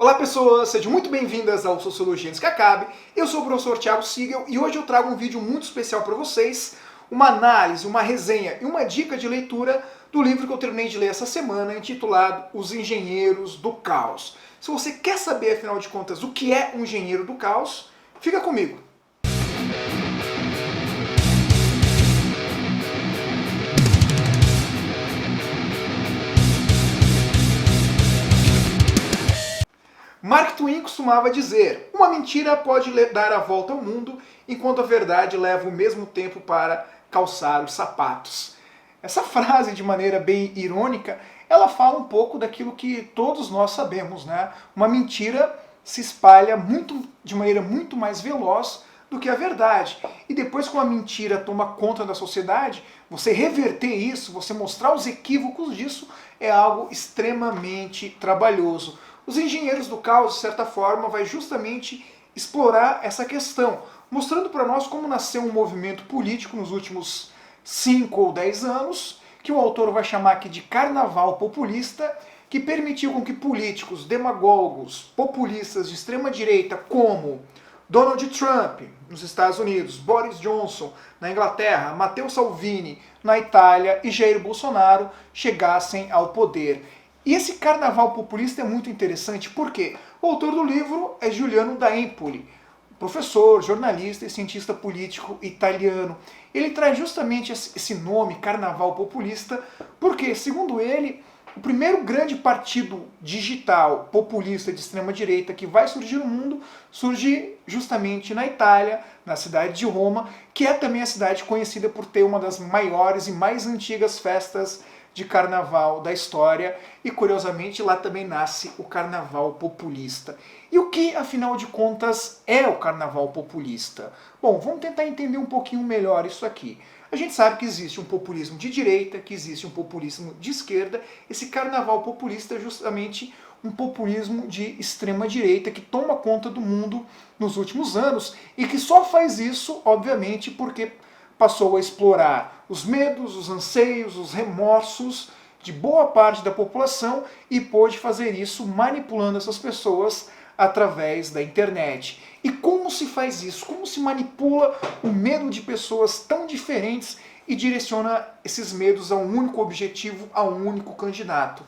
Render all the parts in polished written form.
Olá pessoas, sejam muito bem-vindas ao Sociologia Antes que Acabe. Eu sou o professor Thiago Siegel e hoje eu trago um vídeo muito especial para vocês, uma análise, uma resenha e uma dica de leitura do livro que eu terminei de ler essa semana, intitulado Os Engenheiros do Caos. Se você quer saber, afinal de contas, o que é um engenheiro do caos, fica comigo. Mark Twain costumava dizer: uma mentira pode dar a volta ao mundo, enquanto a verdade leva o mesmo tempo para calçar os sapatos. Essa frase, de maneira bem irônica, ela fala um pouco daquilo que todos nós sabemos, né? Uma mentira se espalha de maneira muito mais veloz do que a verdade. E depois que uma mentira toma conta da sociedade, você reverter isso, você mostrar os equívocos disso, é algo extremamente trabalhoso. Os Engenheiros do Caos, de certa forma, vai justamente explorar essa questão, mostrando para nós como nasceu um movimento político nos últimos 5 ou 10 anos, que o autor vai chamar aqui de carnaval populista, que permitiu com que políticos, demagogos, populistas de extrema direita, como Donald Trump nos Estados Unidos, Boris Johnson na Inglaterra, Matteo Salvini na Itália e Jair Bolsonaro chegassem ao poder. E esse carnaval populista é muito interessante porque o autor do livro é Giuliano da Empoli, professor, jornalista e cientista político italiano. Ele traz justamente esse nome, carnaval populista, porque, segundo ele, o primeiro grande partido digital populista de extrema-direita que vai surgir no mundo surge justamente na Itália, na cidade de Roma, que é também a cidade conhecida por ter uma das maiores e mais antigas festas de carnaval da história, e curiosamente lá também nasce o carnaval populista. E o que, afinal de contas, é o carnaval populista? Bom, vamos tentar entender um pouquinho melhor isso aqui. A gente sabe que existe um populismo de direita, que existe um populismo de esquerda. Esse carnaval populista é justamente um populismo de extrema direita que toma conta do mundo nos últimos anos e que só faz isso, obviamente, porque passou a explorar os medos, os anseios, os remorsos de boa parte da população e pôde fazer isso manipulando essas pessoas através da internet. E como se faz isso? Como se manipula o medo de pessoas tão diferentes e direciona esses medos a um único objetivo, a um único candidato?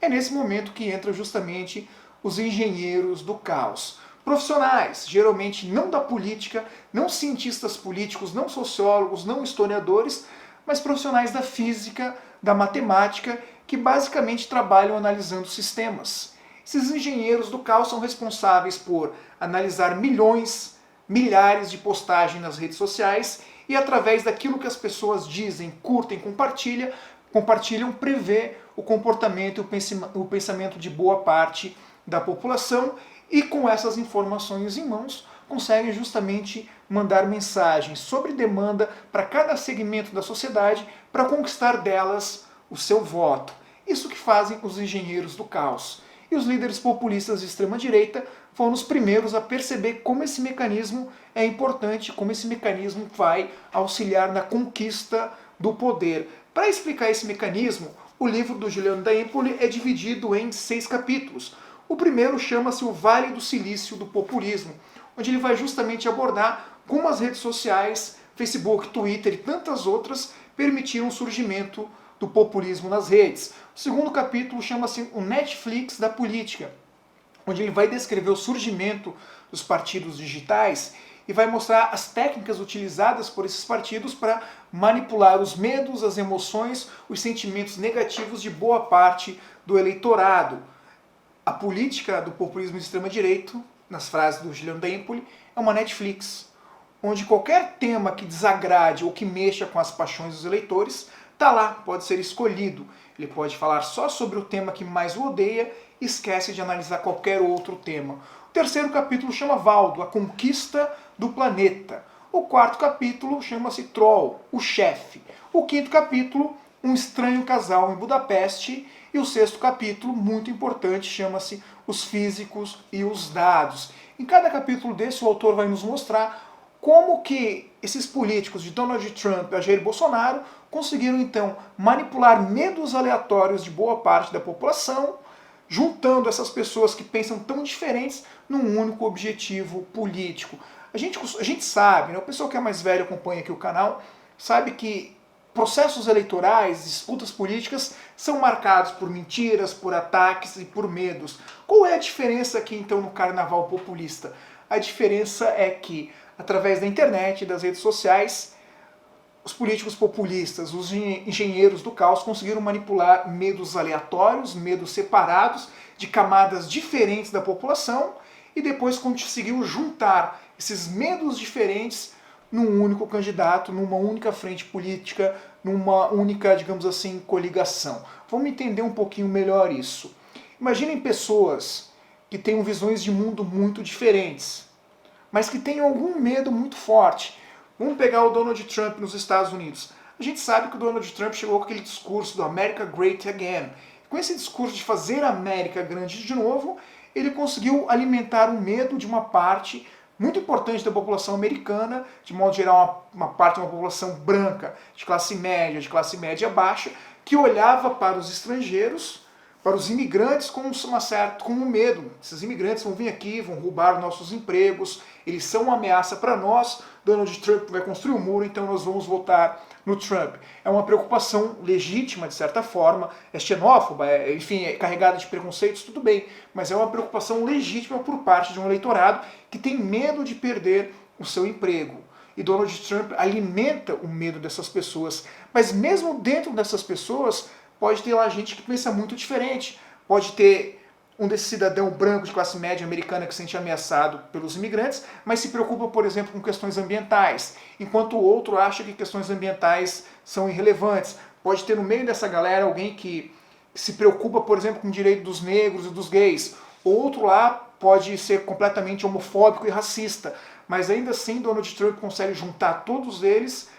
É nesse momento que entram justamente os engenheiros do caos. Profissionais, geralmente não da política, não cientistas políticos, não sociólogos, não historiadores, mas profissionais da física, da matemática, que basicamente trabalham analisando sistemas. Esses engenheiros do caos são responsáveis por analisar milhões, milhares de postagens nas redes sociais e, através daquilo que as pessoas dizem, curtem, compartilham, prever o comportamento e o pensamento de boa parte da população, e com essas informações em mãos conseguem justamente mandar mensagens sobre demanda para cada segmento da sociedade para conquistar delas o seu voto. Isso que fazem os engenheiros do caos. E os líderes populistas de extrema-direita foram os primeiros a perceber como esse mecanismo é importante, como esse mecanismo vai auxiliar na conquista do poder. Para explicar esse mecanismo, o livro do Giuliano da Empoli é dividido em 6 capítulos. O primeiro chama-se O Vale do Silício do Populismo, onde ele vai justamente abordar como as redes sociais, Facebook, Twitter e tantas outras permitiram o surgimento do populismo nas redes. O segundo capítulo chama-se O Netflix da Política, onde ele vai descrever o surgimento dos partidos digitais e vai mostrar as técnicas utilizadas por esses partidos para manipular os medos, as emoções, os sentimentos negativos de boa parte do eleitorado. A política do populismo de extrema-direita, nas frases do Giuliano da Empoli, é uma Netflix, onde qualquer tema que desagrade ou que mexa com as paixões dos eleitores está lá, pode ser escolhido. Ele pode falar só sobre o tema que mais o odeia e esquece de analisar qualquer outro tema. O terceiro capítulo chama Valdo, a conquista do planeta. O quarto capítulo chama-se Troll, o chefe. O quinto capítulo, Um estranho casal em Budapeste. E o sexto capítulo, muito importante, chama-se Os Físicos e os Dados. Em cada capítulo desse, o autor vai nos mostrar como que esses políticos, de Donald Trump a Jair Bolsonaro, conseguiram então manipular medos aleatórios de boa parte da população, juntando essas pessoas que pensam tão diferentes num único objetivo político. A gente sabe, né, o pessoal que é mais velho acompanha aqui o canal, sabe que processos eleitorais, disputas políticas são marcados por mentiras, por ataques e por medos. Qual é a diferença aqui então no carnaval populista? A diferença é que, através da internet e das redes sociais, os políticos populistas, os engenheiros do caos conseguiram manipular medos aleatórios, medos separados de camadas diferentes da população e depois conseguiu juntar esses medos diferentes num único candidato, numa única frente política, numa única, digamos assim, coligação. Vamos entender um pouquinho melhor isso. Imaginem pessoas que tenham visões de mundo muito diferentes, mas que tenham algum medo muito forte. Vamos pegar o Donald Trump nos Estados Unidos. A gente sabe que o Donald Trump chegou com aquele discurso do America Great Again. Com esse discurso de fazer a América grande de novo, ele conseguiu alimentar o medo de uma parte muito importante da população americana, de modo geral uma parte de uma população branca, de classe média baixa, que olhava para os estrangeiros, para os imigrantes com um medo. Esses imigrantes vão vir aqui, vão roubar nossos empregos, eles são uma ameaça para nós, Donald Trump vai construir um muro, então nós vamos votar no Trump. É uma preocupação legítima, de certa forma, é xenófoba, enfim, é carregada de preconceitos, tudo bem, mas é uma preocupação legítima por parte de um eleitorado que tem medo de perder o seu emprego. E Donald Trump alimenta o medo dessas pessoas. Mas mesmo dentro dessas pessoas, pode ter lá gente que pensa muito diferente. Pode ter um desse cidadão branco de classe média americana que se sente ameaçado pelos imigrantes, mas se preocupa, por exemplo, com questões ambientais, enquanto o outro acha que questões ambientais são irrelevantes. Pode ter no meio dessa galera alguém que se preocupa, por exemplo, com o direito dos negros e dos gays. Outro lá pode ser completamente homofóbico e racista, mas ainda assim Donald Trump consegue juntar todos eles,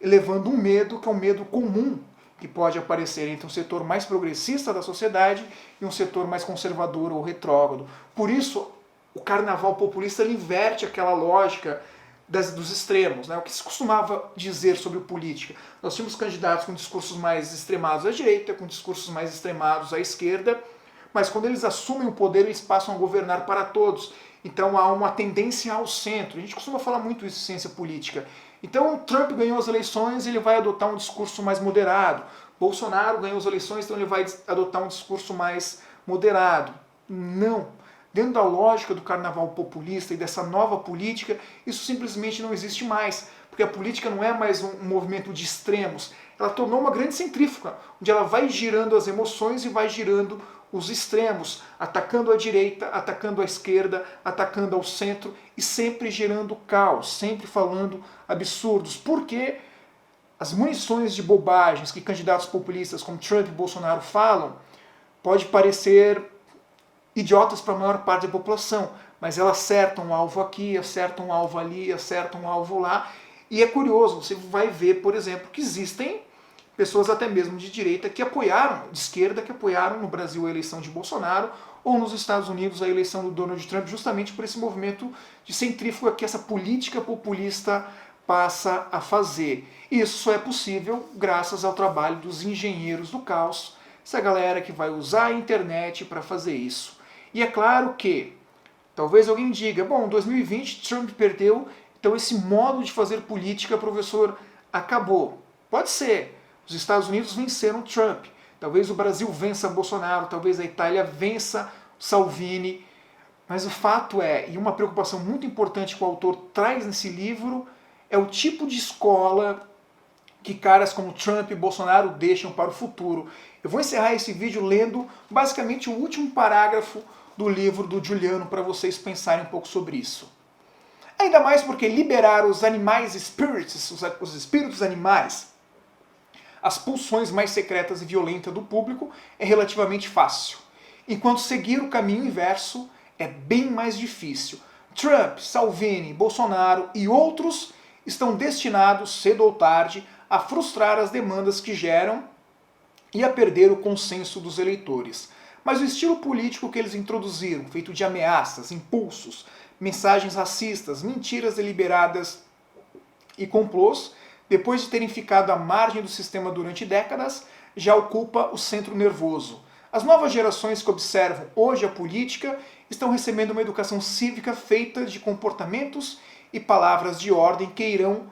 levando um medo que é um medo comum que pode aparecer entre um setor mais progressista da sociedade e um setor mais conservador ou retrógrado. Por isso, o carnaval populista ele inverte aquela lógica dos extremos, né? O que se costumava dizer sobre política. Nós tínhamos candidatos com discursos mais extremados à direita, com discursos mais extremados à esquerda, mas quando eles assumem o poder, eles passam a governar para todos. Então há uma tendência ao centro. A gente costuma falar muito isso em ciência política. Então Trump ganhou as eleições, ele vai adotar um discurso mais moderado. Bolsonaro ganhou as eleições, então ele vai adotar um discurso mais moderado. Não. Dentro da lógica do carnaval populista e dessa nova política, isso simplesmente não existe mais. Porque a política não é mais um movimento de extremos. Ela tornou uma grande centrífuga, onde ela vai girando as emoções e vai girando os extremos, atacando a direita, atacando a esquerda, atacando ao centro e sempre gerando caos, sempre falando absurdos. Porque as munições de bobagens que candidatos populistas como Trump e Bolsonaro falam pode parecer idiotas para a maior parte da população, mas elas acertam um alvo aqui, acertam um alvo ali, acertam um alvo lá. E é curioso, você vai ver, por exemplo, que existem pessoas até mesmo de direita que apoiaram, de esquerda, que apoiaram no Brasil a eleição de Bolsonaro ou nos Estados Unidos a eleição do Donald Trump, justamente por esse movimento de centrífuga que essa política populista passa a fazer. E isso só é possível graças ao trabalho dos engenheiros do caos, essa galera que vai usar a internet para fazer isso. E é claro que, talvez alguém diga, bom, 2020 Trump perdeu, então esse modo de fazer política, professor, acabou. Pode ser. Os Estados Unidos venceram Trump. Talvez o Brasil vença Bolsonaro, talvez a Itália vença Salvini. Mas o fato é, e uma preocupação muito importante que o autor traz nesse livro, é o tipo de escola que caras como Trump e Bolsonaro deixam para o futuro. Eu vou encerrar esse vídeo lendo basicamente o último parágrafo do livro do Giuliano para vocês pensarem um pouco sobre isso. Ainda mais porque liberar os animais spirits, os espíritos animais, as pulsões mais secretas e violentas do público é relativamente fácil, enquanto seguir o caminho inverso é bem mais difícil. Trump, Salvini, Bolsonaro e outros estão destinados, cedo ou tarde, a frustrar as demandas que geram e a perder o consenso dos eleitores. Mas o estilo político que eles introduziram, feito de ameaças, impulsos, mensagens racistas, mentiras deliberadas e complôs, depois de terem ficado à margem do sistema durante décadas, já ocupa o centro nervoso. As novas gerações que observam hoje a política estão recebendo uma educação cívica feita de comportamentos e palavras de ordem que irão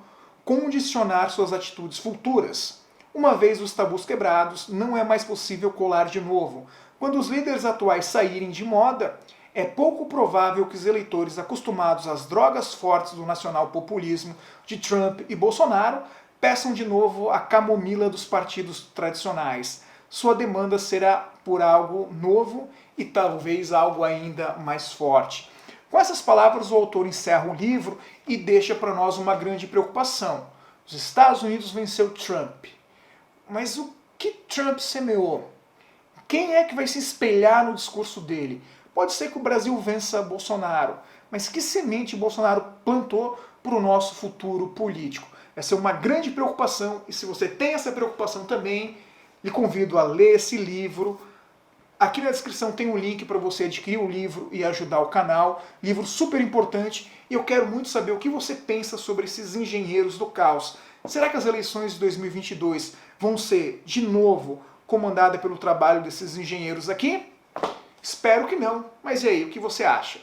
condicionar suas atitudes futuras. Uma vez os tabus quebrados, não é mais possível colar de novo. Quando os líderes atuais saírem de moda, é pouco provável que os eleitores acostumados às drogas fortes do nacional-populismo de Trump e Bolsonaro peçam de novo a camomila dos partidos tradicionais. Sua demanda será por algo novo e talvez algo ainda mais forte. Com essas palavras, o autor encerra o livro e deixa para nós uma grande preocupação. Os Estados Unidos venceu Trump. Mas o que Trump semeou? Quem é que vai se espelhar no discurso dele? Pode ser que o Brasil vença Bolsonaro, mas que semente Bolsonaro plantou para o nosso futuro político? Essa é uma grande preocupação, e se você tem essa preocupação também, lhe convido a ler esse livro. Aqui na descrição tem um link para você adquirir o livro e ajudar o canal. Livro super importante, e eu quero muito saber o que você pensa sobre esses engenheiros do caos. Será que as eleições de 2022 vão ser, de novo, comandadas pelo trabalho desses engenheiros aqui? Espero que não, mas e aí, o que você acha?